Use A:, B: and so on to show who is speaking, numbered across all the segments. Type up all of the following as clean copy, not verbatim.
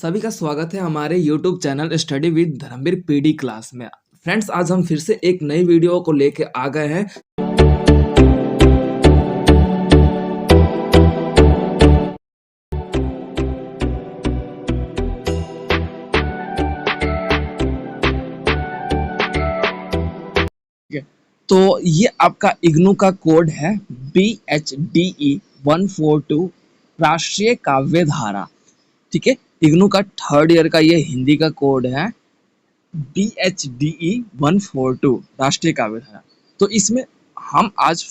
A: सभी का स्वागत है हमारे YouTube channel study with Dharmveer PD class में। फ्रेंड्स, आज हम फिर से एक नई वीडियो को लेके आ गए हैं। तो ये आपका इग्नू का कोड है BHDE 142 राष्ट्रीय काव्य धारा। ठीक है, इग्नू का थर्ड ईयर का ये हिंदी का कोड है BHDE 142 राष्ट्रीय काव्य धारा। तो इसमें हम आज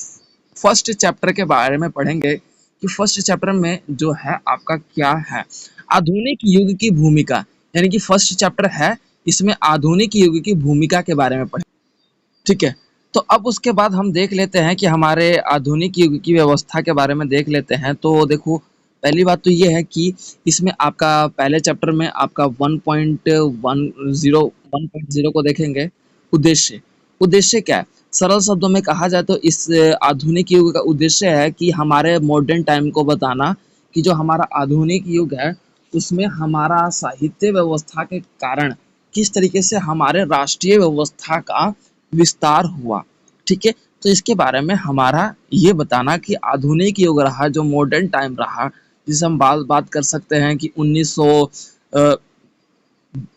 A: फर्स्ट चैप्टर के बारे में पढ़ेंगे कि फर्स्ट चैप्टर में जो है आपका क्या है, आधुनिक युग की भूमिका। यानी कि फर्स्ट चैप्टर है, इसमें आधुनिक युग की भूमिका के बारे में पढ़ेंगे। ठीक है, तो अब उसके बाद हम देख लेते हैं कि हमारे आधुनिक युग की व्यवस्था के बारे में देख लेते हैं। तो देखो, पहली बात तो ये है कि इसमें आपका पहले चैप्टर में आपका 1.10 को देखेंगे। उद्देश्य उद्देश्य क्या है? सरल शब्दों में कहा जाए तो इस आधुनिक युग का उद्देश्य है कि हमारे मॉडर्न टाइम को बताना कि जो हमारा आधुनिक युग है उसमें हमारा साहित्य व्यवस्था के कारण किस तरीके से हमारे राष्ट्रीय व्यवस्था का विस्तार हुआ। ठीक है, तो इसके बारे में हमारा ये बताना कि आधुनिक युग रहा, जो मॉडर्न टाइम रहा, जिसे हम बात कर सकते हैं कि 1900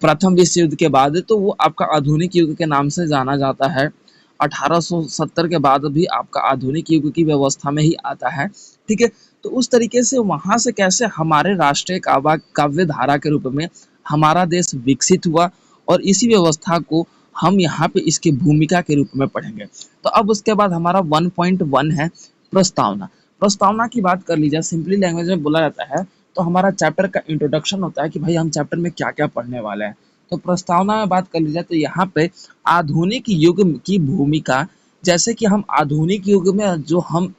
A: प्रथम विश्व युद्ध के बाद, तो वो आपका आधुनिक युग के नाम से जाना जाता है। 1870 के बाद भी आपका आधुनिक युग की व्यवस्था में ही आता है। ठीक है, तो उस तरीके से वहां से कैसे हमारे राष्ट्रीय काव्य धारा के रूप में हमारा देश विकसित हुआ, और इसी व्यवस्था को हम यहाँ पे इसकी भूमिका के रूप में पढ़ेंगे। तो अब उसके बाद हमारा 1.1 है प्रस्तावना। प्रस्तावना की बात कर लीजिए, सिंपली लैंग्वेज में बोला जाता है तो हमारा चैप्टर का इंट्रोडक्शन होता है कि भाई हम चैप्टर में क्या क्या पढ़ने वाले हैं। तो प्रस्तावना में बात कर लीजिए तो यहाँ पे आधुनिक युग की भूमिका, जैसे कि हम आधुनिक युग में जो हम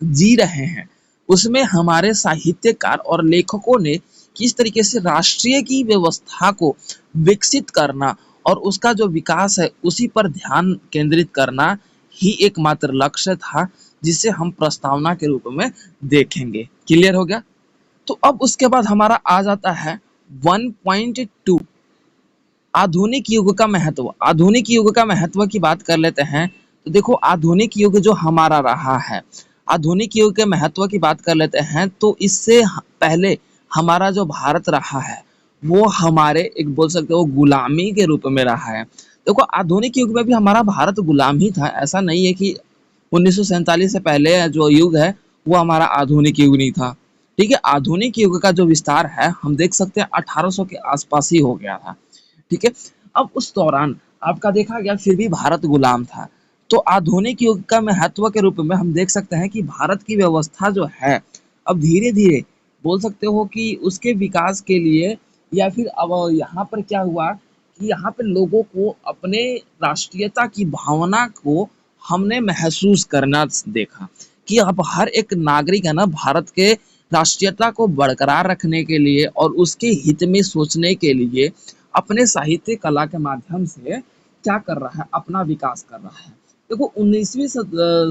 A: जी रहे हैं उसमें हमारे साहित्यकार और लेखकों ने किस तरीके से राष्ट्रीय की व्यवस्था को विकसित करना और उसका जो विकास है उसी पर ध्यान केंद्रित करना ही एकमात्र लक्ष्य था, जिसे हम प्रस्तावना के रूप में देखेंगे। क्लियर हो गया? तो अब उसके बाद हमारा आ जाता है 1.2 आधुनिक युग का महत्व। आधुनिक युग का महत्व की बात कर लेते हैं। तो देखो, आधुनिक युग जो हमारा रहा है, आधुनिक युग के महत्व की बात कर लेते हैं। तो इससे पहले हमारा जो भारत रहा है वो हमारे एक बोल सकते हो गुलामी के रूप में रहा है। देखो, आधुनिक युग में भी हमारा भारत गुलाम ही था। ऐसा नहीं है कि 1947 से पहले जो युग है वो हमारा आधुनिक युग नहीं था। ठीक है, आधुनिक युग का जो विस्तार है हम देख सकते हैं 1800 के आसपास ही हो गया था। ठीक है, अब उस दौरान आपका देखा गया फिर भी भारत गुलाम था। तो आधुनिक युग का महत्व के रूप में हम देख सकते हैं कि भारत की व्यवस्था जो है अब धीरे धीरे बोल सकते हो कि उसके विकास के लिए, या फिर अब यहाँ पर क्या हुआ कि यहाँ पे लोगों को अपने राष्ट्रीयता की भावना को हमने महसूस करना देखा कि अब हर एक नागरिक है ना, भारत के राष्ट्रीयता को बरकरार रखने के लिए और उसके हित में सोचने के लिए अपने साहित्य कला के माध्यम से क्या कर रहा है, अपना विकास कर रहा है। देखो, 19वीं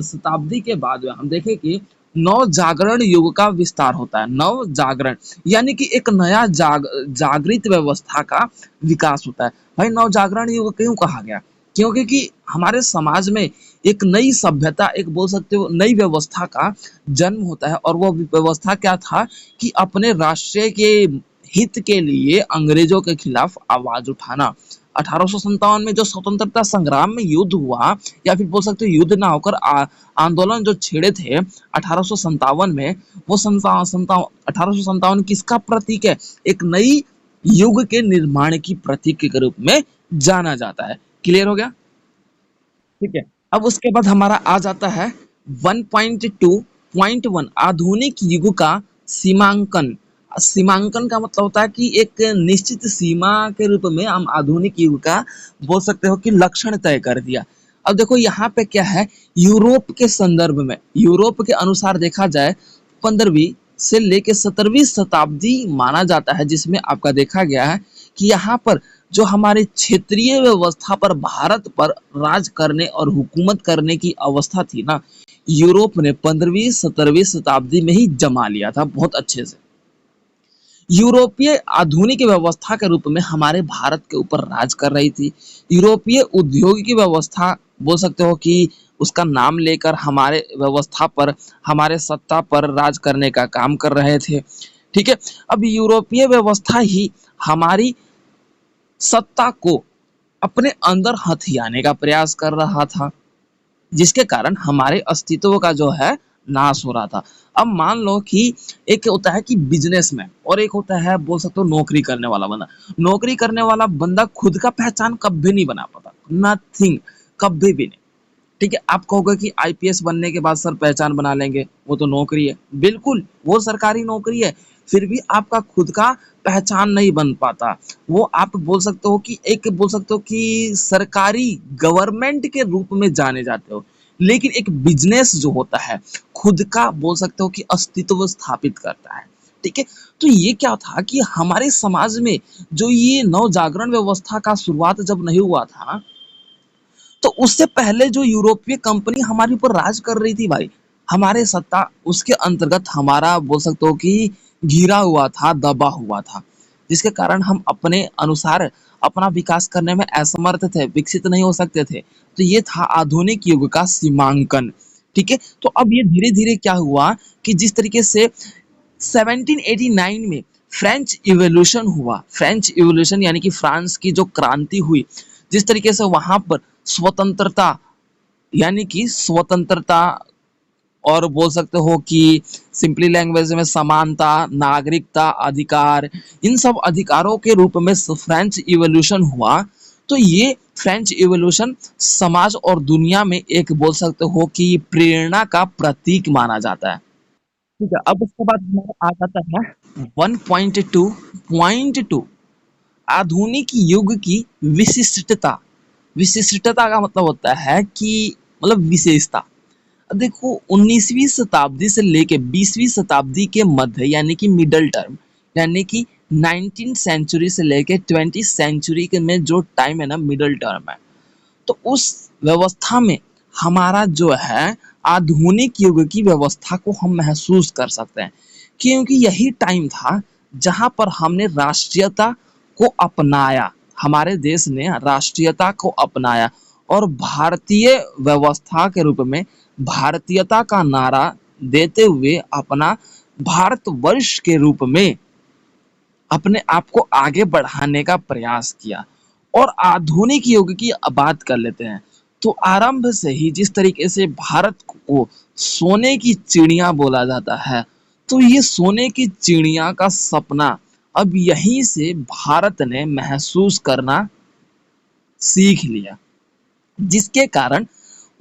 A: शताब्दी के बाद हम देखें कि नव जागरण युग का विस्तार होता है। नव जागरण यानी कि एक नया जागृत व्यवस्था का विकास होता है। भाई, नव जागरण युग क्यों कहा गया? क्योंकि कि हमारे समाज में एक नई सभ्यता, एक बोल सकते हो नई व्यवस्था का जन्म होता है। और वो व्यवस्था क्या था कि अपने राष्ट्र के हित के लिए अंग्रेजों के खिलाफ आवाज उठाना। 1857 में जो स्वतंत्रता संग्राम में युद्ध हुआ, या फिर बोल सकते हो युद्ध ना होकर आंदोलन जो छेड़े थे 1857 में, वो 1857 किसका प्रतीक है? एक नई युग के निर्माण की प्रतीक के रूप में जाना जाता है। क्लियर हो गया? ठीक है, अब उसके बाद हमारा आ जाता है 1.2.1 आधुनिक युग का सीमांकन। सीमांकन का मतलब होता है कि एक निश्चित सीमा के रूप में हम आधुनिक युग का बोल सकते हो कि लक्षण तय कर दिया। अब देखो, यहाँ पे क्या है, यूरोप के संदर्भ में, यूरोप के अनुसार देखा जाए 15वीं से लेके 17वीं शताब्दी माना जाता है, जिसमें आपका देखा गया है कि यहाँ पर जो हमारे क्षेत्रीय व्यवस्था पर भारत पर राज करने और हुकूमत करने की अवस्था थी ना, यूरोप ने 15वीं 17वीं शताब्दी में ही जमा लिया था बहुत अच्छे से। यूरोपीय आधुनिक व्यवस्था के रूप में हमारे भारत के ऊपर राज कर रही थी। यूरोपीय उद्योग की व्यवस्था बोल सकते हो कि उसका नाम लेकर हमारे व्यवस्था पर, हमारे सत्ता पर राज करने का काम कर रहे थे। ठीक है। अब यूरोपीय व्यवस्था ही हमारी सत्ता को अपने अंदर हथियाने का प्रयास कर रहा था, जिसके कारण हमारे अस्तित्व का जो है नाश हो रहा था। अब मान लो कि एक होता है कि बिजनेसमैन और एक होता है बोल सकते हो नौकरी करने वाला बंदा। नौकरी करने वाला बंदा खुद का पहचान कभी नहीं बना पाता, नथिंग, कभी भी नहीं। ठीक है, आप कहोगे कि आईपीएस बनने के बाद सर पहचान बना लेंगे, वो तो नौकरी है। बिल्कुल, वो सरकारी नौकरी है, फिर भी आपका खुद का पहचान नहीं बन पाता। वो आप बोल सकते हो कि एक बोल सकते हो कि सरकारी गवर्नमेंट के रूप में जाने जाते हो। लेकिन एक बिजनेस जो होता है, खुद का बोल सकते हो कि अस्तित्व स्थापित करता है। ठीक है, तो ये क्या था कि हमारे समाज में जो ये नव जागरण व्यवस्था का शुरुआत जब नहीं हुआ था, तो उससे पहले जो यूरोपीय कंपनी हमारे ऊपर राज कर रही थी भाई, हमारे सत्ता उसके अंतर्गत हमारा बोल सकते हो कि घिरा हुआ था, दबा हुआ था, जिसके कारण हम अपने अनुसार अपना विकास करने में असमर्थ थे, विकसित नहीं हो सकते थे। तो ये था आधुनिक युग का सीमांकन। ठीक है, तो अब ये धीरे धीरे क्या हुआ कि जिस तरीके से 1789 में फ्रेंच इवोल्यूशन हुआ, फ्रेंच इवोल्यूशन यानी कि फ्रांस की जो क्रांति हुई, जिस तरीके से वहां पर स्वतंत्रता यानी कि स्वतंत्रता और बोल सकते हो कि सिंपली लैंग्वेज में समानता, नागरिकता, अधिकार, इन सब अधिकारों के रूप में फ्रेंच इवोल्यूशन हुआ। तो ये फ्रेंच इवोल्यूशन समाज और दुनिया में एक बोल सकते हो कि प्रेरणा का प्रतीक माना जाता है। ठीक है, अब उसके बाद हमारा आ जाता है 1.2 आधुनिक युग की विशिष्टता। विशिष्टता का मतलब होता है कि मतलब विशेषता। अब देखो 19वीं शताब्दी से लेके 20वीं शताब्दी के मध्य यानी कि मिडल टर्म, यानी कि 19 सेंचुरी से लेके 20 सेंचुरी के में जो टाइम है ना, मिडल टर्म है। तो उस व्यवस्था में हमारा जो है आधुनिक युग की व्यवस्था को हम महसूस कर सकते हैं, क्योंकि यही टाइम था जहां पर हमने राष्ट्रीयता को अपनाया, हमारे देश ने राष्ट्रीयता को अपनाया और भारतीय व्यवस्था के रूप में भारतीयता का नारा देते हुए अपना भारतवर्ष के रूप में अपने आप को आगे बढ़ाने का प्रयास किया। और आधुनिक युग की बात कर लेते हैं, तो आरंभ से ही जिस तरीके से भारत को सोने की चिड़िया बोला जाता है, तो ये सोने की चिड़िया का सपना अब यहीं से भारत ने महसूस करना सीख लिया, जिसके कारण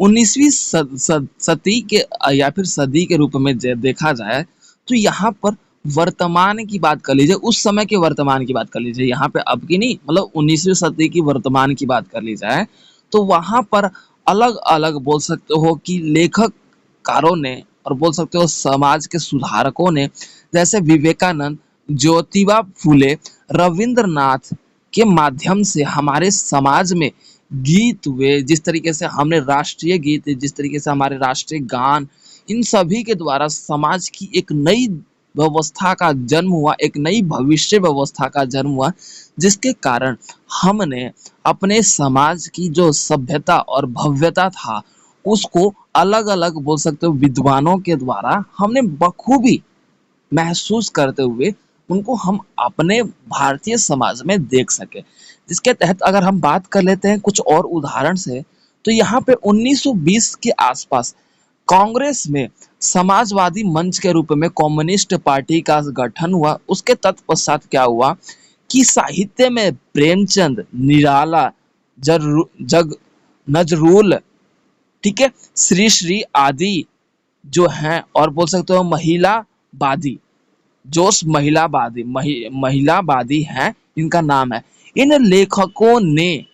A: 19वीं सदी के या फिर सदी के रूप में देखा जाए तो यहाँ पर वर्तमान की बात कर लीजिए, उस समय के वर्तमान की बात कर लीजिए, यहाँ पे अब की नहीं, मतलब 19वीं सदी की वर्तमान की बात कर ली जाए, तो वहां पर अलग अलग बोल सकते हो कि लेखककारों ने और बोल सकते हो समाज के सुधारकों ने, जैसे विवेकानंद, ज्योतिबा फूले, रविंद्रनाथ के माध्यम से हमारे समाज में गीत हुए, जिस तरीके से हमने राष्ट्रीय गीत, जिस तरीके से हमारे राष्ट्रीय गान, इन सभी के द्वारा समाज की एक नई व्यवस्था का जन्म हुआ, एक नई भविष्य व्यवस्था का जन्म हुआ, जिसके कारण हमने अपने समाज की जो सभ्यता और भव्यता था उसको अलग अलग बोल सकते हो विद्वानों के द्वारा हमने बखूबी महसूस करते हुए उनको हम अपने भारतीय समाज में देख सके। जिसके तहत अगर हम बात कर लेते हैं कुछ और उदाहरण से, तो यहाँ पे 1920 के आसपास कांग्रेस में समाजवादी मंच के रूप में कम्युनिस्ट पार्टी का गठन हुआ। उसके तत्पश्चात क्या हुआ कि साहित्य में प्रेमचंद, निराला, जग नजरुल, ठीक है, श्री श्री आदि जो हैं, और बोल सकते हो महिलावादी, जोश महिलावादी हैं, इनका नाम है। इन लेखकों ने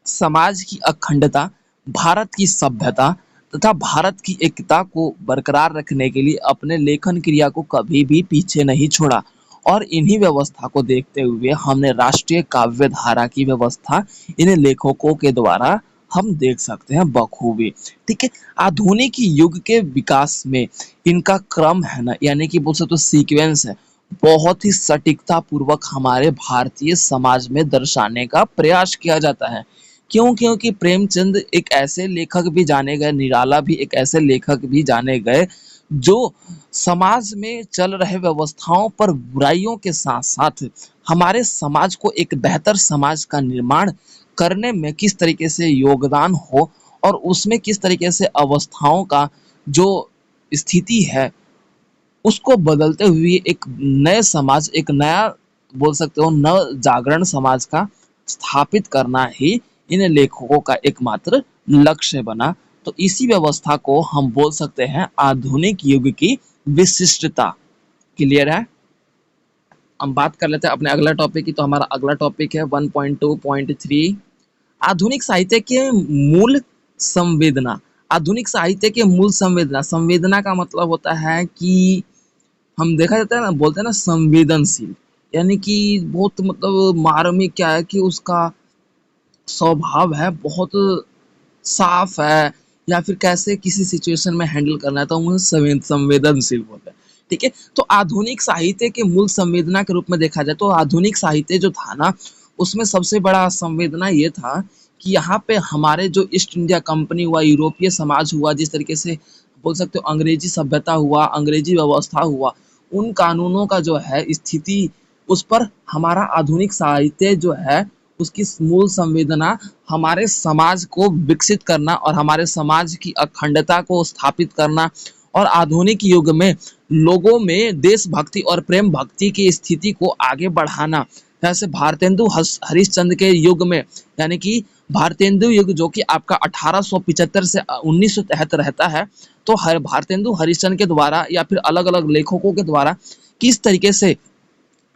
A: समाज की अखंडता, भारत की सभ्यता तथा भारत की एकता को बरकरार रखने के लिए अपने लेखन क्रिया को कभी भी पीछे नहीं छोड़ा। और इन्हीं व्यवस्था को देखते हुए हमने राष्ट्रीय काव्य धारा की व्यवस्था इन लेखकों के द्वारा हम देख सकते हैं बखूबी। ठीक है, आधुनिक युग के विकास में इनका क्रम है ना, यानी कि बोल सकते हो सीक्वेंस है, बहुत ही सटीकता पूर्वक हमारे भारतीय समाज में दर्शाने का प्रयास किया जाता है। क्यों? क्योंकि प्रेमचंद एक ऐसे लेखक भी जाने गए, निराला भी एक ऐसे लेखक भी जाने गए, जो समाज में चल रहे व्यवस्थाओं पर बुराइयों के साथ-साथ हमारे समाज को एक बेहतर समाज का निर्माण करने में किस तरीके से योगदान हो और उसमें किस तरीके से अवस्थाओं का जो स्थिति है उसको बदलते हुए एक नए समाज, एक नया बोल सकते हो नव जागरण समाज का स्थापित करना ही इन लेखकों का एकमात्र लक्ष्य बना। तो इसी व्यवस्था को हम बोल सकते हैं आधुनिक युग की विशिष्टता। क्लियर है? हम बात कर लेते हैं अपने अगला टॉपिक की। तो हमारा अगला टॉपिक है 1.2.3 आधुनिक साहित्य के मूल संवेदना। आधुनिक साहित्य के मूल संवेदना। संवेदना का मतलब होता है कि हम देखा जाता है ना, बोलते हैं ना संवेदनशील, यानी कि बहुत मतलब मार्मिक क्या है कि उसका स्वभाव है बहुत साफ है, या फिर कैसे किसी सिचुएशन में हैंडल करना है तो हम उसे संवेदनशील बोलते हैं। ठीक है, तो आधुनिक साहित्य के मूल संवेदना के रूप में देखा जाए तो आधुनिक साहित्य जो था ना, उसमें सबसे बड़ा संवेदना ये था कि यहाँ पे हमारे जो ईस्ट इंडिया कंपनी हुआ, यूरोपीय समाज हुआ, जिस तरीके से बोल सकते हो अंग्रेजी सभ्यता हुआ, अंग्रेजी व्यवस्था हुआ, उन कानूनों का जो है स्थिति, उस पर हमारा आधुनिक साहित्य जो है उसकी मूल संवेदना हमारे समाज को विकसित करना और हमारे समाज की अखंडता को स्थापित करना और आधुनिक युग में लोगों में देशभक्ति और प्रेम भक्ति की स्थिति को आगे बढ़ाना। जैसे भारतेंदु हरिश्चंद्र के युग में, यानी कि भारतेंदु युग जो कि आपका 1875 से 1973 रहता है, तो हर भारतेंदु हरिश्चंद्र के द्वारा या फिर अलग अलग लेखकों के द्वारा किस तरीके से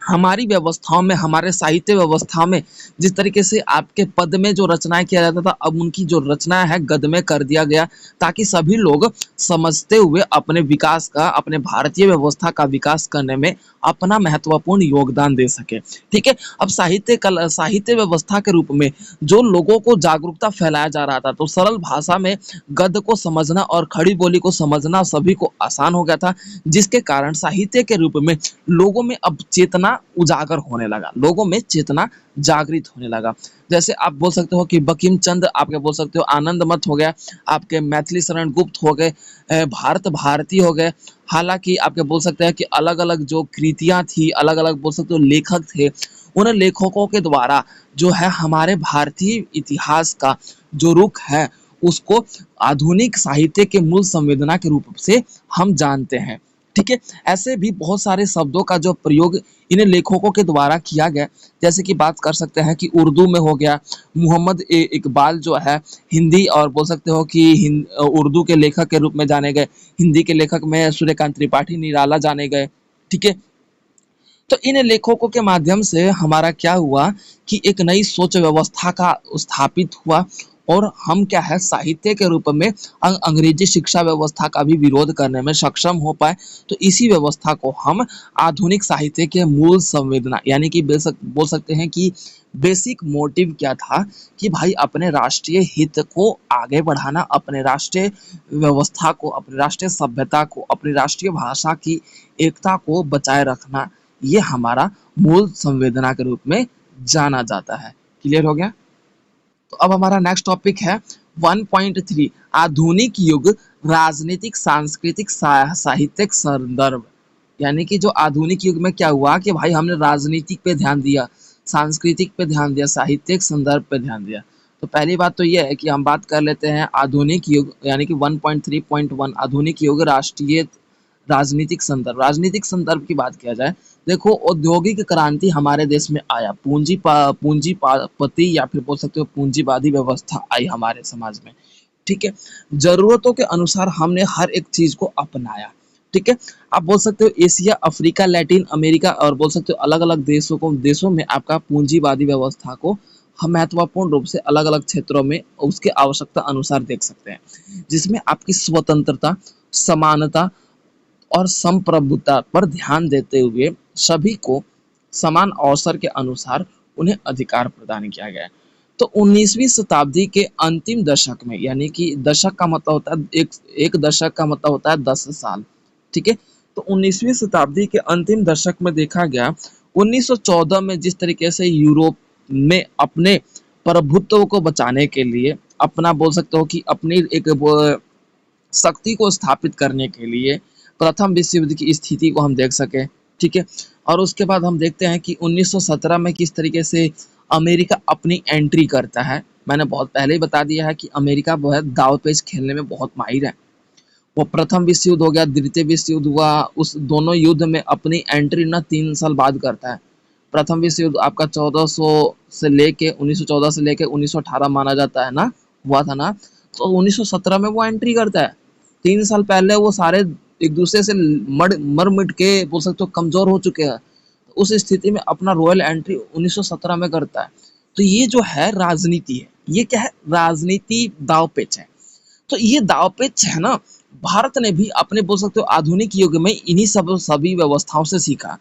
A: हमारी व्यवस्थाओं में, हमारे साहित्य व्यवस्था में जिस तरीके से आपके पद में जो रचनाएं किया जाता था, अब उनकी जो रचना है गद्य में कर दिया गया, ताकि सभी लोग समझते हुए अपने विकास का, अपने भारतीय व्यवस्था का विकास करने में अपना महत्वपूर्ण योगदान दे सके। ठीक है, अब साहित्य व्यवस्था के रूप में जो लोगों को जागरूकता फैलाया जा रहा था, तो सरल भाषा में गद्य को समझना और खड़ी बोली को समझना सभी को आसान हो गया था, जिसके कारण साहित्य के रूप में लोगों में अब चेतना उजागर होने लगा, लोगों में चेतना जागृत होने लगा। जैसे आप बोल सकते हो कि बंकिम चंद्र, आपके बोल सकते हो आनंद मठ हो गया, आपके मैथिली शरण गुप्त हो गए, भारत भारती हो गए। हालांकि आपके बोल सकते हैं कि अलग अलग जो कृतियां थी, अलग अलग बोल सकते हो लेखक थे, उन लेखकों के द्वारा जो है हमारे भारतीय इतिहास का जो रुख है उसको आधुनिक साहित्य के मूल संवेदना के रूप से हम जानते हैं। ठीक है, ऐसे भी बहुत सारे शब्दों का जो प्रयोग इन लेखकों के द्वारा किया गया, जैसे कि बात कर सकते हैं कि उर्दू में हो गया मोहम्मद इकबाल जो है, हिंदी और बोल सकते हो कि उर्दू के लेखक के रूप में जाने गए, हिंदी के लेखक में सूर्यकांत त्रिपाठी निराला जाने गए। ठीक है, तो इन लेखकों के माध्यम से हमारा क्या हुआ कि एक नई सोच व्यवस्था का स्थापित हुआ और हम क्या है साहित्य के रूप में अंग्रेजी शिक्षा व्यवस्था का भी विरोध करने में सक्षम हो पाए। तो इसी व्यवस्था को हम आधुनिक साहित्य के मूल संवेदना, यानी कि बोल सकते हैं कि बेसिक मोटिव क्या था कि भाई अपने राष्ट्रीय हित को आगे बढ़ाना, अपने राष्ट्रीय व्यवस्था को, अपनी राष्ट्रीय सभ्यता को, अपनी राष्ट्रीय भाषा की एकता को बचाए रखना, ये हमारा मूल संवेदना के रूप में जाना जाता है। क्लियर हो गया? तो अब हमारा नेक्स्ट टॉपिक है 1.3 आधुनिक युग राजनीतिक सांस्कृतिक साहित्यिक संदर्भ। यानी कि जो आधुनिक युग में क्या हुआ कि भाई हमने राजनीतिक पे ध्यान दिया, सांस्कृतिक पे ध्यान दिया, साहित्यिक संदर्भ पे ध्यान दिया। तो पहली बात तो ये है कि हम बात कर लेते हैं आधुनिक युग, यानी कि 1.3.1 आधुनिक युग राष्ट्रीय राजनीतिक संदर्भ। राजनीतिक संदर्भ की बात किया जाए, देखो औद्योगिक क्रांति हमारे देश में आया, पूंजीपति या फिर बोल सकते हो पूंजीवादी व्यवस्था आई हमारे समाज में। ठीक है, जरूरतों के अनुसार हमने हर एक चीज को अपनाया। ठीक है, आप बोल सकते हो एशिया, अफ्रीका, लैटिन अमेरिका और बोल सकते हो अलग अलग देशों में आपका पूंजीवादी व्यवस्था को हम महत्वपूर्ण रूप से अलग अलग क्षेत्रों में उसके आवश्यकता अनुसार देख सकते हैं, जिसमें आपकी स्वतंत्रता, समानता और संप्रभुता पर ध्यान देते हुए सभी को समान अवसर के अनुसार उन्हें अधिकार प्रदान किया गया है। तो 19वीं शताब्दी के अंतिम दशक में, यानी कि दशक का मतलब होता है एक दशक का मतलब होता है 10 साल। ठीक है, तो 19वीं शताब्दी के अंतिम दशक में देखा गया 1914 में जिस तरीके से यूरोप में अपने प्रभुत्व को बचाने के लिए अपना बोल सकते हो कि अपनी एक शक्ति को स्थापित करने के लिए प्रथम विश्व युद्ध की स्थिति को हम देख सके, ठीक है। और उसके बाद हम देखते हैं कि 1917 में किस तरीके से अमेरिका अपनी एंट्री करता है। मैंने बहुत पहले ही बता दिया है कि अमेरिका जो है दाव पेच खेलने में बहुत माहिर है। वो प्रथम विश्व युद्ध हो गया, द्वितीय विश्व युद्ध हुआ, उस दोनों युद्ध में अपनी एंट्री ना 3 साल बाद करता है। प्रथम विश्व युद्ध आपका 1400 से लेके 1914 से लेके 1918 माना जाता है ना, हुआ था ना। तो 1917 में वो एंट्री करता है। 3 साल पहले वो सारे एक दूसरे से मर मिट के बोल सकते हो कमजोर हो चुके हैं। तो उस स्थिति में अपना रॉयल एंट्री 1917 में करता है। तो ये जो है राजनीति है, ये क्या है, राजनीति दाव पेच है। तो ये दावपेच है ना, भारत ने भी अपने बोल सकते हो आधुनिक युग में इन्हीं सब सभी व्यवस्थाओं से सीखा।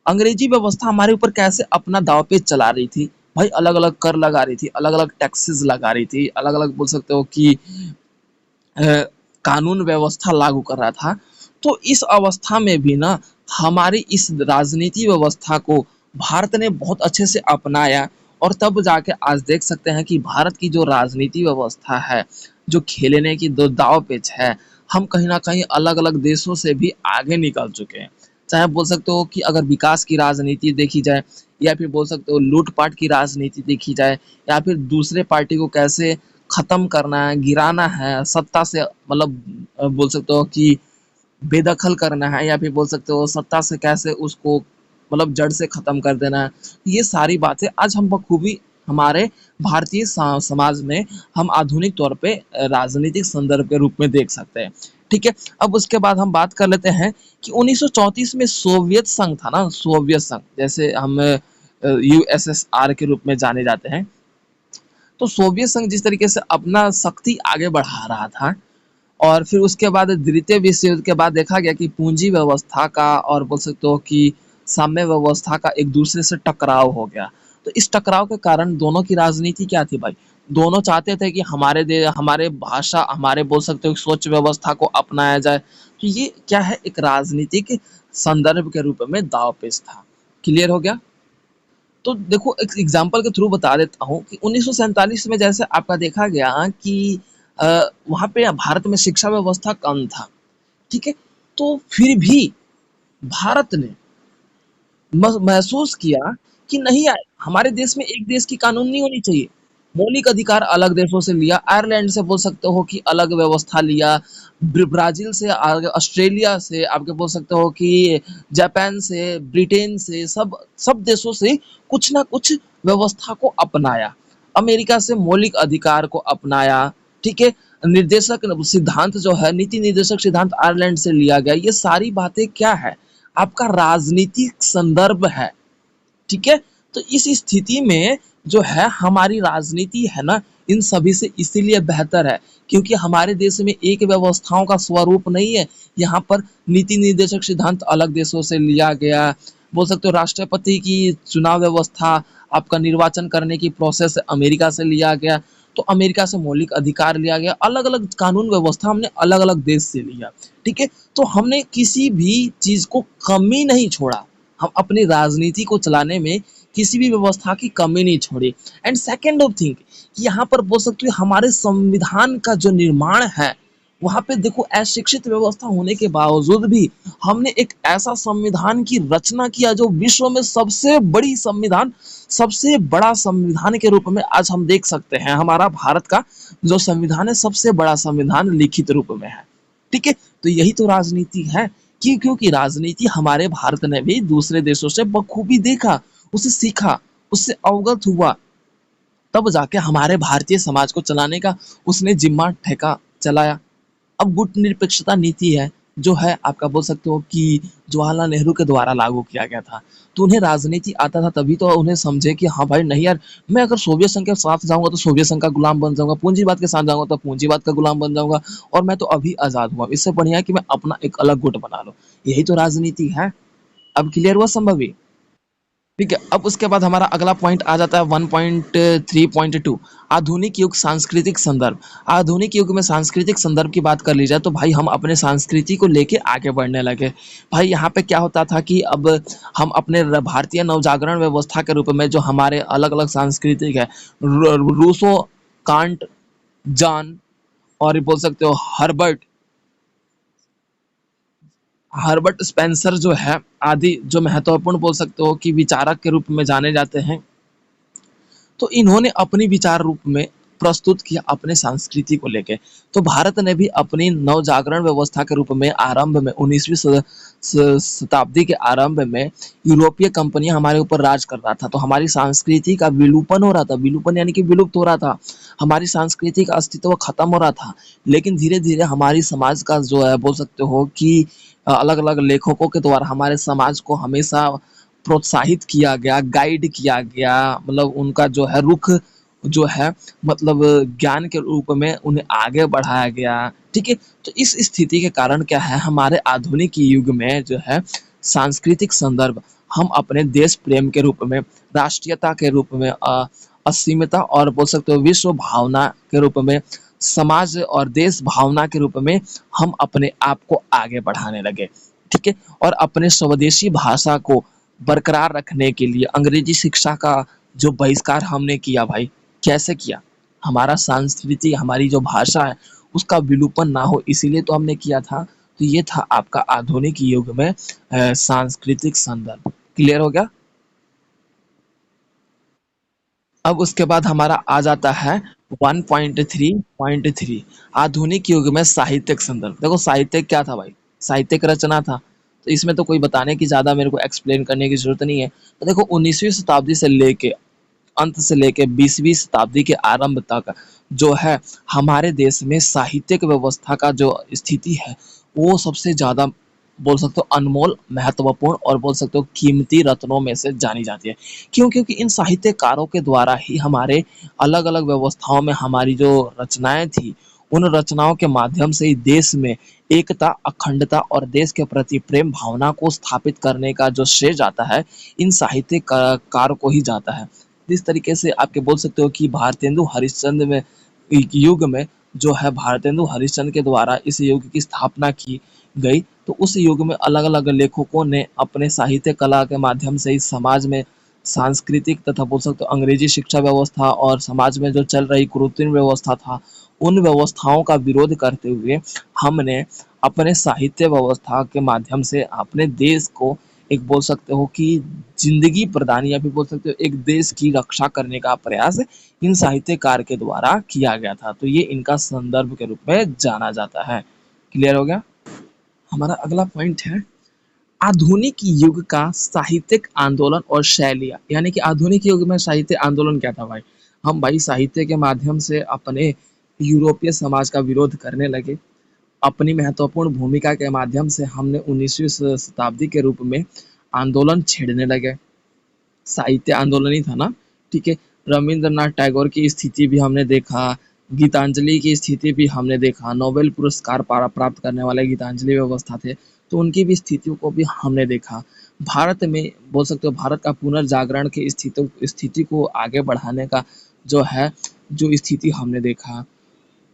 A: अंग्रेजी व्यवस्था हमारे ऊपर कैसे अपना दावपेच चला रही थी भाई, अलग अलग कर लगा रही थी, अलग अलग टैक्सेस लगा रही थी, अलग अलग बोल सकते हो कि कानून व्यवस्था लागू कर रहा था। तो इस अवस्था में भी ना हमारी इस राजनीति व्यवस्था को भारत ने बहुत अच्छे से अपनाया। और तब जाके आज देख सकते हैं कि भारत की जो राजनीति व्यवस्था है, जो खेलने की दो दाव पेच है, हम कहीं ना कहीं अलग अलग देशों से भी आगे निकल चुके हैं। चाहे बोल सकते हो कि अगर विकास की राजनीति देखी जाए, या फिर बोल सकते हो लूटपाट की राजनीति देखी जाए, या फिर दूसरे पार्टी को कैसे खत्म करना है, गिराना है, सत्ता से मतलब बोल सकते हो कि बेदखल करना है, या फिर बोल सकते हो सत्ता से कैसे उसको मतलब जड़ से खत्म कर देना है। ये सारी बातें आज हम बखूबी हमारे भारतीय समाज में हम आधुनिक तौर पे राजनीतिक संदर्भ के रूप में देख सकते हैं, ठीक है। अब उसके बाद हम बात कर लेते हैं कि 1934 में सोवियत संघ था ना, सोवियत संघ जैसे हम यूएसएसआर के रूप में जाने जाते हैं। तो सोवियत संघ जिस तरीके से अपना शक्ति आगे बढ़ा रहा था, और फिर उसके बाद द्वितीय विश्व युद्ध के बाद देखा गया कि पूंजी व्यवस्था का और बोल सकते हो कि साम्य व्यवस्था का एक दूसरे से टकराव हो गया। तो इस टकराव के कारण दोनों की राजनीति क्या थी भाई, दोनों चाहते थे कि हमारे भाषा, हमारे बोल सकते हो सोच व्यवस्था को अपनाया जाए। तो ये क्या है, एक राजनीतिक संदर्भ के रूप में दाव पेच था। क्लियर हो गया। तो देखो एक एग्जांपल के थ्रू बता देता हूँ कि 1947 में जैसे आपका देखा गया कि अ, वहाँ पे भारत में शिक्षा व्यवस्था कम था, ठीक है। तो फिर भी भारत ने महसूस किया कि नहीं यार, हमारे देश में एक देश की कानून नहीं होनी चाहिए। मौलिक अधिकार अलग देशों से लिया, आयरलैंड से बोल सकते हो कि अलग व्यवस्था लिया, ब्राजील से, ऑस्ट्रेलिया से, आपके बोल सकते हो कि जापान से, ब्रिटेन से, सब सब देशों से कुछ ना कुछ व्यवस्था को अपनाया। अमेरिका से मौलिक अधिकार को अपनाया, ठीक है। निर्देशक सिद्धांत जो है, नीति निर्देशक सिद्धांत आयरलैंड से लिया गया। ये सारी बातें क्या है, आपका राजनीतिक संदर्भ है, ठीक है। तो इस स्थिति में जो है हमारी राजनीति है ना, इन सभी से इसीलिए बेहतर है क्योंकि हमारे देश में एक व्यवस्थाओं का स्वरूप नहीं है। यहाँ पर नीति निर्देशक सिद्धांत अलग देशों से लिया गया, बोल सकते हो राष्ट्रपति की चुनाव व्यवस्था, आपका निर्वाचन करने की प्रोसेस अमेरिका से लिया गया। तो अमेरिका से मौलिक अधिकार लिया गया, अलग अलग कानून व्यवस्था हमने अलग अलग देश से लिया, ठीक है। तो हमने किसी भी चीज को कमी नहीं छोड़ा, हम अपनी राजनीति को चलाने में किसी भी व्यवस्था की कमी नहीं छोड़ी। एंड सेकेंड ऑफ थिंग, यहाँ पर बोल सकते हो हमारे संविधान का जो निर्माण है, वहाँ पे देखो अशिक्षित व्यवस्था होने के बावजूद भी हमने एक ऐसा संविधान की रचना किया जो विश्व में सबसे बड़ी संविधान, सबसे बड़ा संविधान के रूप में आज हम देख सकते हैं। हमारा भारत का जो संविधान है सबसे बड़ा संविधान लिखित रूप में है, ठीक है। तो यही तो राजनीति है कि क्योंकि राजनीति हमारे भारत ने भी दूसरे देशों से बखूबी देखा, उसे सीखा, उससे अवगत हुआ, तब जाके हमारे भारतीय समाज को चलाने का उसने जिम्मा ठेका चलाया। अब गुट निरपेक्षता नीति है, जो है आपका बोल सकते हो कि जवाहरलाल नेहरू के द्वारा लागू किया गया था। तो उन्हें राजनीति आता था, तभी तो उन्हें समझे कि हाँ भाई नहीं यार, मैं अगर सोवियत संघ के साथ जाऊंगा तो सोवियत संघ का गुलाम बन जाऊंगा, पूंजीवाद के साथ जाऊंगा तो पूंजीवाद का गुलाम बन जाऊंगा, और मैं तो अभी आजाद हुआ, इससे बढ़िया है कि मैं अपना एक अलग गुट बना लूं। यही तो राजनीति है। अब क्लियर हुआ संभवी। ठीक है। अब उसके बाद हमारा अगला पॉइंट आ जाता है 1.3.2 आधुनिक युग सांस्कृतिक संदर्भ। आधुनिक युग में सांस्कृतिक संदर्भ की बात कर ली जाए तो भाई हम अपने संस्कृति को लेके आगे बढ़ने लगे। भाई यहाँ पे क्या होता था कि अब हम अपने भारतीय नवजागरण व्यवस्था के रूप में जो हमारे अलग अलग सांस्कृतिक है, रूसो, कांट, जॉन और बोल सकते हो हर्बर्ट हर्बर्ट स्पेंसर जो है आदि जो महत्वपूर्ण बोल सकते हो कि विचारक के रूप में जाने जाते हैं, तो इन्होंने अपनी विचार रूप में प्रस्तुत किया अपने संस्कृति को लेके। तो भारत ने भी अपनी नवजागरण व्यवस्था के रूप में आरंभ में 19वीं शताब्दी के आरंभ में यूरोपीय कंपनियां हमारे ऊपर राज कर रहा था, तो हमारी संस्कृति का विलुपन हो रहा था, विलुपन यानी कि विलुप्त हो रहा था, हमारी संस्कृति का अस्तित्व खत्म हो रहा था। लेकिन धीरे धीरे हमारी समाज का जो है बोल सकते हो कि अलग अलग लेखकों के द्वारा हमारे समाज को हमेशा प्रोत्साहित किया गया, गाइड किया गया, मतलब उनका जो है रुख जो है मतलब ज्ञान के रूप में उन्हें आगे बढ़ाया गया। ठीक है। तो इस स्थिति के कारण क्या है, हमारे आधुनिक युग में जो है सांस्कृतिक संदर्भ हम अपने देश प्रेम के रूप में, राष्ट्रीयता के रूप में, असीमता और बोल सकते हो विश्व भावना के रूप में, समाज और देश भावना के रूप में हम अपने आप को आगे बढ़ाने लगे। ठीक है। और अपने स्वदेशी भाषा को बरकरार रखने के लिए अंग्रेजी शिक्षा का जो बहिष्कार हमने किया भाई, कैसे किया, हमारा संस्कृति हमारी जो भाषा है उसका विलोपन ना हो इसीलिए तो हमने किया था। तो ये था आपका आधुनिक युग में सांस्कृतिक संदर्भ। क्लियर हो गया। अब उसके बाद हमारा आ जाता है 1.3.3 आधुनिक युग में साहित्यिक संदर्भ। देखो साहित्य क्या था भाई, साहित्यिक रचना था, तो इसमें तो कोई बताने की ज्यादा मेरे को एक्सप्लेन करने की जरूरत नहीं है। तो देखो 19वीं शताब्दी से लेके अंत से लेके 20वीं शताब्दी के आरंभ तक जो है हमारे देश में साहित्यिक व्यवस्था का जो स्थिति है वो सबसे ज्यादा बोल सकते हो अनमोल, महत्वपूर्ण और बोल सकते हो कीमती रत्नों में से जानी जाती है। क्यों? क्योंकि इन साहित्यकारों के द्वारा ही हमारे अलग अलग व्यवस्थाओं में हमारी जो रचनाएं थी, उन रचनाओं के माध्यम से ही देश में एकता, अखंडता और देश के प्रति प्रेम भावना को स्थापित करने का जो श्रेय जाता है इन साहित्यकार को ही जाता है। इस तरीके से आपके बोल सकते हो कि भारतेंदु हरिश्चंद्र में युग में जो है भारतेंदु हरिश्चंद्र के द्वारा इस युग की स्थापना की गई। तो उस युग में अलग अलग लेखकों ने अपने साहित्य कला के माध्यम से इस समाज में सांस्कृतिक तथा बोल सकते हो अंग्रेजी शिक्षा व्यवस्था और समाज में जो चल रही कुरीतिपूर्ण व्यवस्था था उन व्यवस्थाओं का विरोध करते हुए हमने अपने साहित्य व्यवस्था के माध्यम से अपने देश को एक बोल सकते हो कि जिंदगी प्रदान या फिर बोल सकते हो एक देश की रक्षा करने का प्रयास इन साहित्यकार के द्वारा किया गया था। तो ये इनका संदर्भ के रूप में जाना जाता है। क्लियर हो गया। हमारा अगला पॉइंट है आधुनिक युग का साहित्यिक आंदोलन और शैलियाँ। यानी कि आधुनिक युग में साहित्य आंदोलन क्या था भाई, हम भाई साहित्य के माध्यम से अपने यूरोपीय समाज का विरोध करने लगे। अपनी महत्वपूर्ण भूमिका के माध्यम से हमने 19वीं शताब्दी के रूप में आंदोलन छेड़ने लगे। साहित्य आंदोलन ही था ना। ठीक है। रविंद्रनाथ टैगोर की स्थिति भी हमने देखा, गीतांजलि की स्थिति भी हमने देखा, नोबेल पुरस्कार प्राप्त करने वाले गीतांजलि व्यवस्था थे, तो उनकी भी स्थितियों को भी हमने देखा। भारत में बोल सकते हो भारत का पुनर्जागरण की स्थिति को आगे बढ़ाने का जो है जो स्थिति हमने देखा।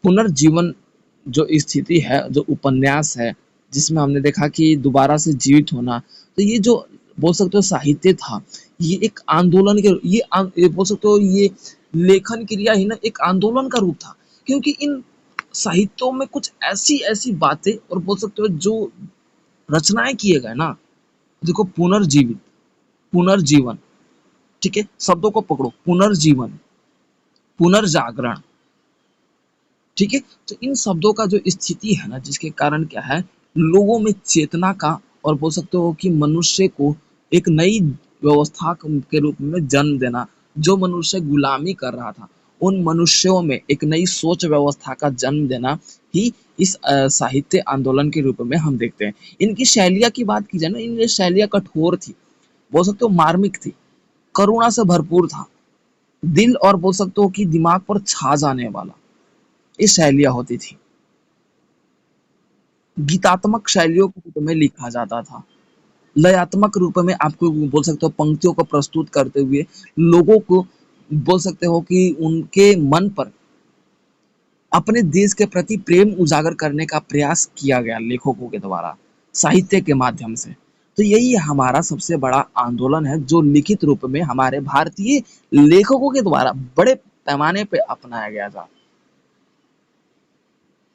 A: पुनर्जीवन जो स्थिति है, जो उपन्यास है, जिसमें हमने देखा कि दोबारा से जीवित होना, तो ये जो बोल सकते हो साहित्य था, ये एक आंदोलन के ये बोल सकते हो ये लेखन क्रिया ही ना एक आंदोलन का रूप था। क्योंकि इन साहित्यों में कुछ ऐसी ऐसी बातें और बोल सकते हो जो रचनाएं किए गए ना, देखो पुनर्जीवित, पुनर्जीवन, ठीक है, शब्दों को पकड़ो, पुनर्जीवन, पुनर्जागरण, ठीक है। तो इन शब्दों का जो स्थिति है ना जिसके कारण क्या है लोगों में चेतना का और बोल सकते हो कि मनुष्य को एक नई व्यवस्था के रूप में जन्म देना। जो मनुष्य गुलामी कर रहा था उन मनुष्यों में एक नई सोच व्यवस्था का जन्म देना ही इस साहित्य आंदोलन के रूप में हम देखते हैं। इनकी शैलियाँ की बात की जाए ना, इनकी शैलियाँ कठोर थी, बोल सकते हो मार्मिक थी, करुणा से भरपूर था, दिल और बोल सकते हो कि दिमाग पर छा जाने वाला ये शैलियाँ होती थी। गीतात्मक शैलियों के रूप में लिखा जाता था, लयात्मक रूप में आपको बोल सकते हो पंक्तियों को प्रस्तुत करते हुए लोगों को बोल सकते हो कि उनके मन पर अपने देश के प्रति प्रेम उजागर करने का प्रयास किया गया लेखकों के द्वारा, साहित्य के माध्यम से। तो यही हमारा सबसे बड़ा आंदोलन है जो लिखित रूप में हमारे भारतीय लेखकों के द्वारा बड़े पैमाने पे अपनाया गया था,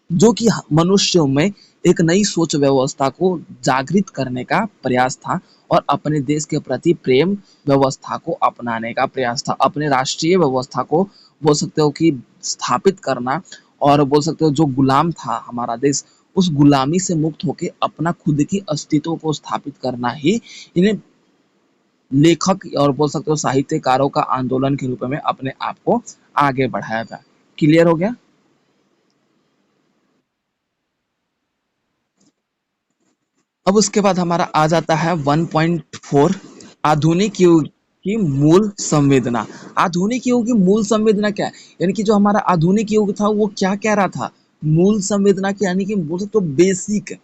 A: जो कि मनुष्यों में एक नई सोच व्यवस्था को जागृत करने का प्रयास था और अपने देश के प्रति प्रेम व्यवस्था को अपनाने का प्रयास था, अपने राष्ट्रीय व्यवस्था को बोल सकते हो कि स्थापित करना और बोल सकते हो जो गुलाम था हमारा देश, उस गुलामी से मुक्त होकर अपना खुद की अस्तित्व को स्थापित करना ही इन्हें लेखक और बोल सकते हो साहित्यकारों का आंदोलन के रूप में अपने आप को आगे बढ़ाया था। क्लियर हो गया? अब उसके बाद हमारा आ जाता है 1.4, आधुनिक युग की मूल संवेदना। आधुनिक युग की मूल संवेदना क्या है? यानी कि जो हमारा आधुनिक युग था वो क्या कह रहा था? मूल संवेदना की यानी कि बोल सकते हो बेसिक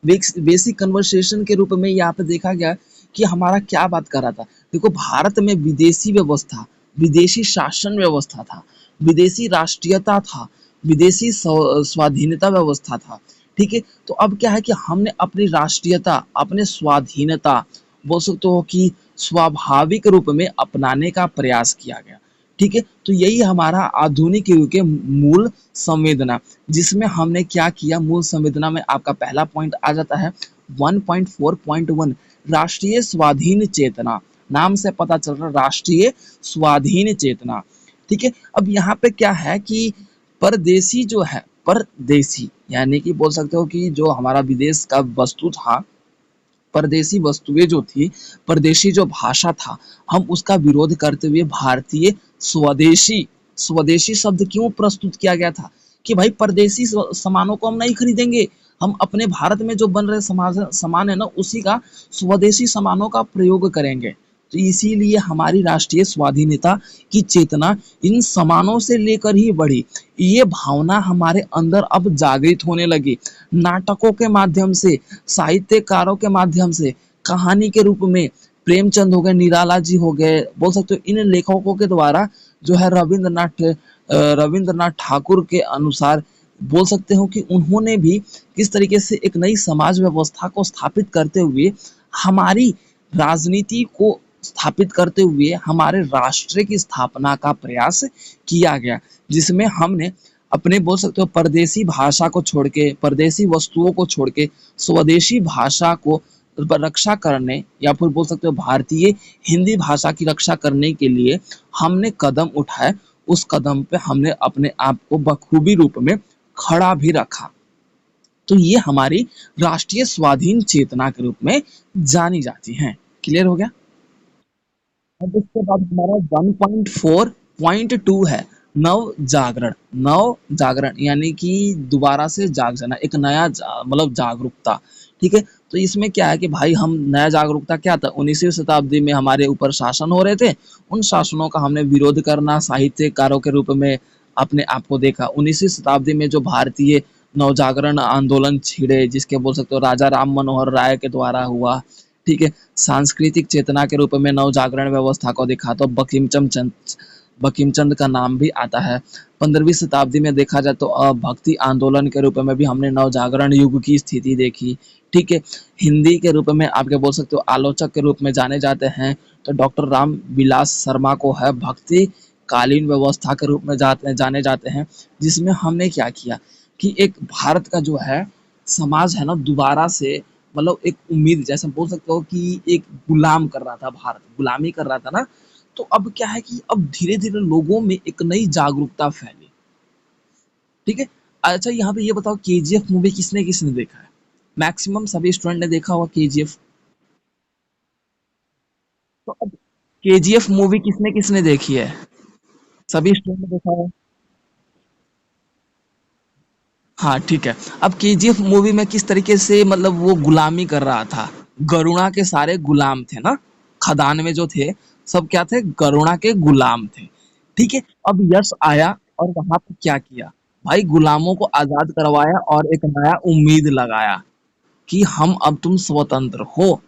A: बेसिक कन्वर्सेशन के रूप में यहाँ पे देखा गया कि हमारा क्या बात कर रहा था। देखो भारत में विदेशी व्यवस्था, विदेशी शासन व्यवस्था था, विदेशी राष्ट्रीयता था, विदेशी स्वाधीनता व्यवस्था था। ठीक है, तो अब क्या है कि हमने अपनी राष्ट्रीयता, अपने स्वाधीनता बोल सकते हो कि स्वाभाविक रूप में अपनाने का प्रयास किया गया। ठीक है, तो यही हमारा आधुनिक युग के मूल संवेदना, जिसमें हमने क्या किया मूल संवेदना में आपका पहला पॉइंट आ जाता है 1.4.1, राष्ट्रीय स्वाधीन चेतना। नाम से पता चल रहा राष्ट्रीय स्वाधीन चेतना। ठीक है, अब यहाँ पे क्या है कि परदेसी जो है, परदेसी यानी कि बोल सकते हो कि जो हमारा विदेश का वस्तु था, परदेसी वस्तुएं जो थी, परदेशी जो भाषा था, हम उसका विरोध करते हुए भारतीय स्वदेशी, स्वदेशी शब्द क्यों प्रस्तुत किया गया था कि भाई परदेसी सामानों को हम नहीं खरीदेंगे, हम अपने भारत में जो बन रहे सामान है ना उसी का स्वदेशी सामानों का प्रयोग करेंगे। तो इसीलिए हमारी राष्ट्रीय स्वाधीनता की चेतना इन सामानों से लेकर ही बढ़ी। ये भावना हमारे अंदर अब जागृत होने लगी, नाटकों के माध्यम से, साहित्यकारों के माध्यम से, कहानी के रूप में प्रेमचंद हो गए, निराला जी हो गए, बोल सकते हो इन लेखकों के द्वारा जो है रविंद्रनाथ ठाकुर के अनुसार बोल सकते हो कि उन्होंने भी किस तरीके से एक नई समाज व्यवस्था को स्थापित करते हुए हमारी राजनीति को स्थापित करते हुए हमारे राष्ट्र की स्थापना का प्रयास किया गया, जिसमें हमने अपने बोल सकते हो परदेसी भाषा को छोड़ के, परदेसी वस्तुओं को छोड़ के स्वदेशी भाषा को रक्षा करने या फिर बोल सकते हो भारतीय हिंदी भाषा की रक्षा करने के लिए हमने कदम उठाए। उस कदम पे हमने अपने आप को बखूबी रूप में खड़ा भी रखा। तो ये हमारी राष्ट्रीय स्वाधीन चेतना के रूप में जानी जाती हैं। क्लियर हो गया? अब इसके बाद हमारा 1.4.2 है नव जागरण। नव जागरण यानी कि दोबारा से जाग जाना, एक नया मतलब जागरूकता। ठीक है, तो इसमें क्या है कि भाई हम नया जागरूकता क्या था, 19वीं शताब्दी में हमारे ऊपर शासन हो रहे थे, उन शासनों का हमने विरोध करना साहित्यकारों के रूप में अपने आप को देखा। 19वीं शताब्दी में जो भारतीय नवजागरण आंदोलन छिड़े, जिसके बोल सकते हो राजा राम मनोहर राय के द्वारा हुआ। ठीक है, सांस्कृतिक चेतना के रूप में नवजागरण व्यवस्था को देखा तो बंकिमचंद का नाम भी आता है। 15वीं शताब्दी में देखा जाए तो भक्ति आंदोलन के रूप में भी हमने नवजागरण युग की स्थिति देखी। ठीक है, हिंदी के रूप में आपके बोल सकते हो आलोचक के रूप में जाने जाते हैं तो डॉक्टर राम विलास शर्मा को है भक्ति कालीन व्यवस्था के रूप में जाने जाते हैं, जिसमें हमने क्या किया कि एक भारत का जो है समाज है ना दोबारा से मतलब एक उम्मीद जैसे बोल सकते हो कि एक गुलाम कर रहा था, भारत गुलामी कर रहा था ना, तो अब क्या है कि अब धीरे धीरे लोगों में एक नई जागरूकता फैली। ठीक है, अच्छा यहाँ पे ये बताओ केजीएफ मूवी किसने किसने देखा है? मैक्सिमम सभी स्टूडेंट ने देखा होगा केजीएफ। तो अब केजीएफ मूवी किसने किसने देखी है? सभी स्टूडेंट ने देखा है। हाँ ठीक है, अब केजीएफ मूवी में किस तरीके से मतलब वो गुलामी कर रहा था, गरुणा के सारे गुलाम थे ना, खदान में जो थे सब क्या थे, गरुणा के गुलाम थे। ठीक है, अब यश आया और वहां पे क्या किया भाई, गुलामों को आजाद करवाया और एक नया उम्मीद लगाया। कि हम अब तुम स्वतंत्र हो।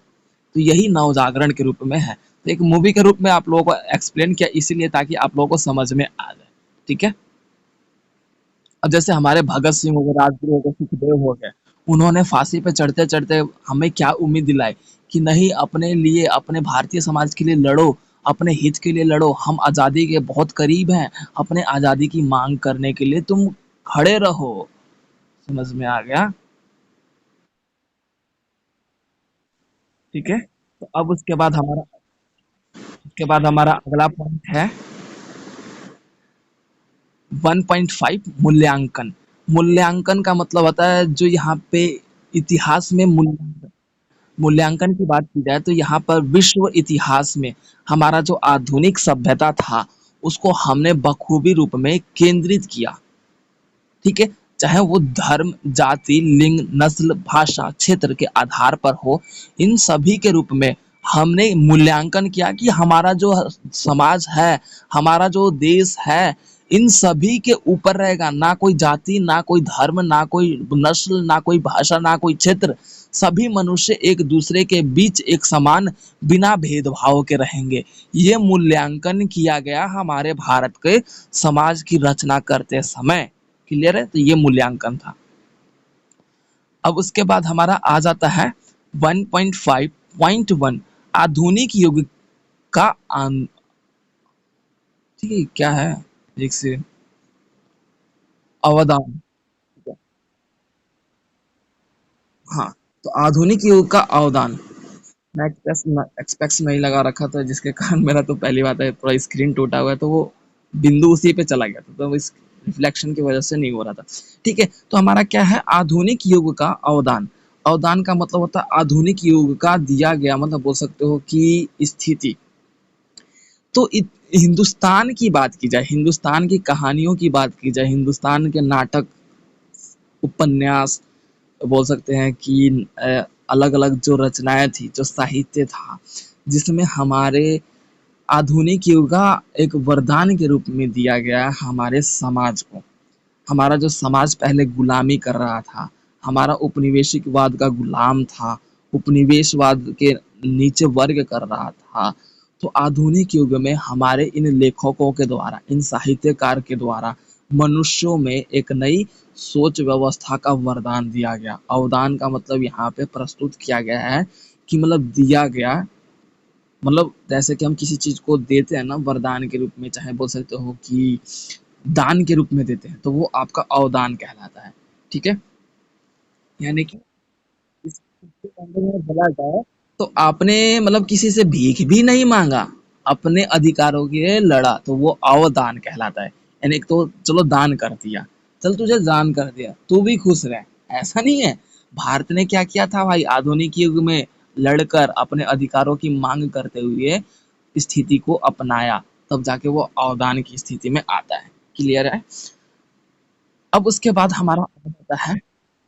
A: तो यही नवजागरण के रूप में है। तो एक मूवी के रूप में आप लोगों को एक्सप्लेन किया इसीलिए ताकि आप लोगों को समझ में आ जाए। ठीक है। अब जैसे हमारे भगत सिंह हो गए, राजगुरु हो गए, सुखदेव हो गए, उन्होंने फांसी पे चढ़ते चढ़ते हमें क्या उम्मीद दिलाई कि नहीं, अपने लिए, अपने भारतीय समाज के लिए लड़ो, अपने हित के लिए लड़ो, हम आजादी के बहुत करीब हैं, अपने आजादी की मांग करने के लिए तुम खड़े रहो। समझ में आ गया? ठीक है। तो अब उसके बाद हमारा अगला पॉइंट है 1.5 मूल्यांकन। मूल्यांकन का मतलब होता है जो यहाँ पे इतिहास में मूल्यांकन मूल्यांकन की बात की जाए तो यहाँ पर विश्व इतिहास में हमारा जो आधुनिक सभ्यता था उसको हमने बखूबी रूप में केंद्रित किया। ठीक है। चाहे वो धर्म, जाति, लिंग, नस्ल, भाषा, क्षेत्र के आधार पर हो, इन सभी के रूप में हमने मूल्यांकन किया कि हमारा जो समाज है, हमारा जो देश है, इन सभी के ऊपर रहेगा। ना कोई जाति, ना कोई धर्म, ना कोई नस्ल, ना कोई भाषा, ना कोई क्षेत्र, सभी मनुष्य एक दूसरे के बीच एक समान, बिना भेदभाव के रहेंगे। ये मूल्यांकन किया गया हमारे भारत के समाज की रचना करते समय। क्लियर है? तो ये मूल्यांकन था। अब उसके बाद हमारा आ जाता है 1.5.1 आधुनिक युग का ठीक है, क्या है एक से अवदान। हाँ, तो आधुनिक युग का अवदान। मैं एक्सपेक्स नहीं लगा रखा था जिसके कारण मेरा तो पहली बात है थोड़ा स्क्रीन टूटा हुआ है तो वो बिंदु उसी पे चला गया था तो इस रिफ्लेक्शन की वजह से नहीं हो रहा था। ठीक है। तो हमारा क्या है आधुनिक युग का अवदान। अवदान का मतलब होता है आधुनिक युग का दिया गया, मतलब बोल सकते हो कि स्थिति। तो हिंदुस्तान की बात की जाए, हिंदुस्तान की कहानियों की बात की जाए, हिंदुस्तान के नाटक, उपन्यास, बोल सकते हैं कि अलग अलग जो रचनाएं थी, जो साहित्य था, जिसमें हमारे आधुनिक युग का एक वरदान के रूप में दिया गया है हमारे समाज को। हमारा जो समाज पहले गुलामी कर रहा था, हमारा उपनिवेशिकवाद का गुलाम था, उपनिवेशवाद के नीचे वर्ग कर रहा था, तो आधुनिक युग में हमारे इन लेखकों के द्वारा, इन साहित्यकार के द्वारा मनुष्यों में एक नई सोच व्यवस्था का वरदान दिया गया। अवदान का मतलब यहाँ पे प्रस्तुत किया गया है कि मतलब दिया गया, मतलब जैसे कि हम किसी चीज को देते हैं ना वरदान के रूप में, चाहे बोल सकते हो कि दान के रूप में देते हैं, तो वो आपका अवदान कहलाता है। ठीक है। यानी कि इसके अंदर में बोला जाए तो आपने मतलब किसी से भीख भी नहीं मांगा, अपने अधिकारों के लिए लड़ा, तो वो अवदान कहलाता है। यानी एक तो चलो दान कर दिया, चल तुझे दान कर दिया, तू भी खुश रह, ऐसा नहीं है। भारत ने क्या किया था भाई आधुनिक युग में, लड़कर अपने अधिकारों की मांग करते हुए स्थिति को अपनाया, तब जाके वो अवदान की स्थिति में आता है। क्लियर है? अब उसके बाद हमारा आता है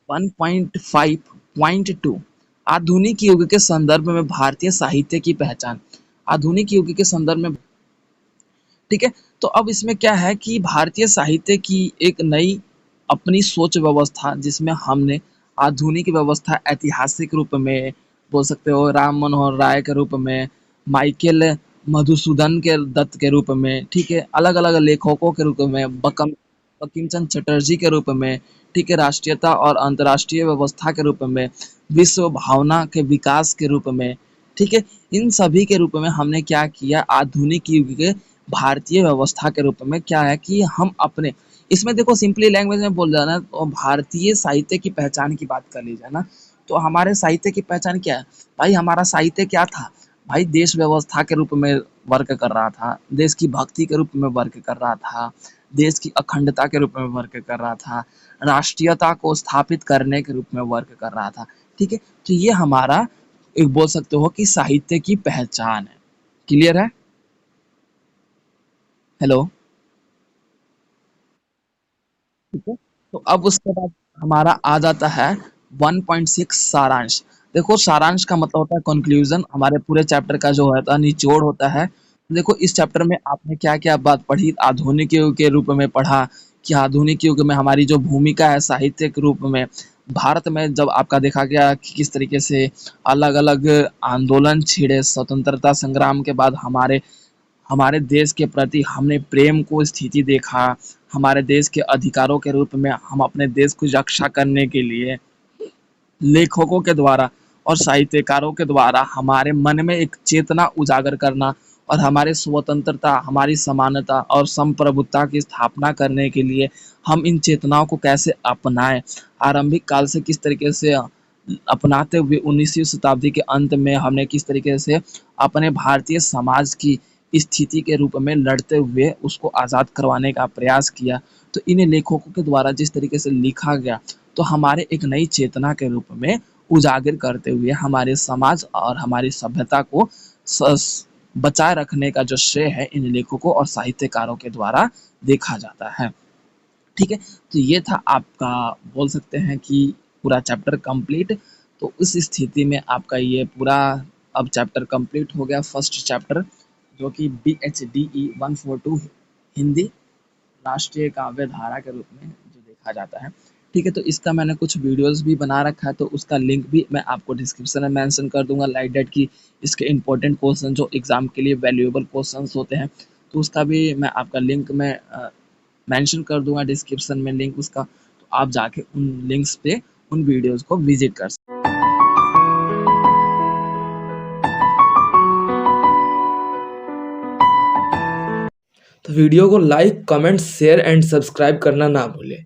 A: 1.5.2 आधुनिक युग के संदर्भ में भारतीय साहित्य की पहचान। आधुनिक युग के संदर्भ में, ठीक है। तो अब इसमें क्या है कि भारतीय साहित्य की एक नई अपनी सोच व्यवस्था, जिसमें हमने आधुनिक व्यवस्था ऐतिहासिक रूप में, बोल सकते हो राम मनोहर राय के रूप में, माइकेल मधुसूदन के दत्त के रूप में, ठीक है, अलग अलग लेखकों के रूप में, बंकिम चंद्र चटर्जी के रूप में, ठीक है, राष्ट्रीयता और अंतर्राष्ट्रीय व्यवस्था के रूप में, विश्व भावना के विकास के रूप में, ठीक है, इन सभी के रूप में हमने क्या किया आधुनिक युग के भारतीय व्यवस्था के रूप में क्या है कि हम अपने, इसमें देखो सिंपली लैंग्वेज में बोल जाना तो भारतीय साहित्य की पहचान की बात कर ली जाए ना, तो हमारे साहित्य की पहचान क्या है भाई? हमारा साहित्य क्या था भाई? देश व्यवस्था के रूप में वर्क कर रहा था, देश की भक्ति के रूप में वर्क कर रहा था, देश की अखंडता के रूप में वर्क कर रहा था, राष्ट्रीयता को स्थापित करने के रूप में वर्क कर रहा था। ठीक है। तो ये हमारा एक बोल सकते हो कि साहित्य की पहचान है। क्लियर है? हेलो। ठीक है। तो अब उसके बाद हमारा आ जाता है 1.6 सारांश। देखो सारांश का मतलब होता है कंक्लूजन, हमारे पूरे चैप्टर का जो होता है निचोड़ होता है। देखो इस चैप्टर में आपने क्या क्या बात पढ़ी, आधुनिक युग के रूप में पढ़ा कि आधुनिक युग में हमारी जो भूमिका है साहित्य के रूप में, भारत में जब आपका देखा गया कि किस तरीके से अलग-अलग आंदोलन छिड़े स्वतंत्रता संग्राम के बाद हमारे हमारे देश के प्रति हमने प्रेम को स्थिति देखा, हमारे देश के अधिकारों के रूप में हम अपने देश की रक्षा करने के लिए लेखकों के द्वारा और साहित्यकारों के द्वारा हमारे मन में एक चेतना उजागर करना और हमारे स्वतंत्रता, हमारी समानता और संप्रभुता की स्थापना करने के लिए हम इन चेतनाओं को कैसे अपनाएं, आरंभिक काल से किस तरीके से अपनाते हुए 19वीं शताब्दी के अंत में हमने किस तरीके से अपने भारतीय समाज की स्थिति के रूप में लड़ते हुए उसको आज़ाद करवाने का प्रयास किया। तो इन लेखकों के द्वारा जिस तरीके से लिखा गया, तो हमारे एक नई चेतना के रूप में उजागर करते हुए हमारे समाज और हमारी सभ्यता को बचाए रखने का जो श्रेय है इन लेखकों और साहित्यकारों के द्वारा देखा जाता है। ठीक है, तो ये था आपका बोल सकते हैं कि पूरा चैप्टर कंप्लीट। तो उस स्थिति में आपका ये पूरा अब चैप्टर कंप्लीट हो गया, फर्स्ट चैप्टर, जो कि BHDE 142 हिंदी राष्ट्रीय काव्य धारा के रूप में जो देखा जाता है। ठीक है, तो इसका मैंने कुछ वीडियोस भी बना रखा है, तो उसका लिंक भी मैं आपको डिस्क्रिप्शन में मेंशन कर दूंगा, लाइक दैट कि इसके इंपॉर्टेंट क्वेश्चन जो एग्जाम के लिए वैल्यूएबल क्वेश्चंस होते हैं, तो उसका भी मैं आपका लिंक में मेंशन कर दूंगा डिस्क्रिप्शन में लिंक उसका, तो आप जाके उन लिंक्स पे उन वीडियोस को विजिट कर सकते हैं। तो वीडियो को like, comment, share and subscribe करना ना भूलें।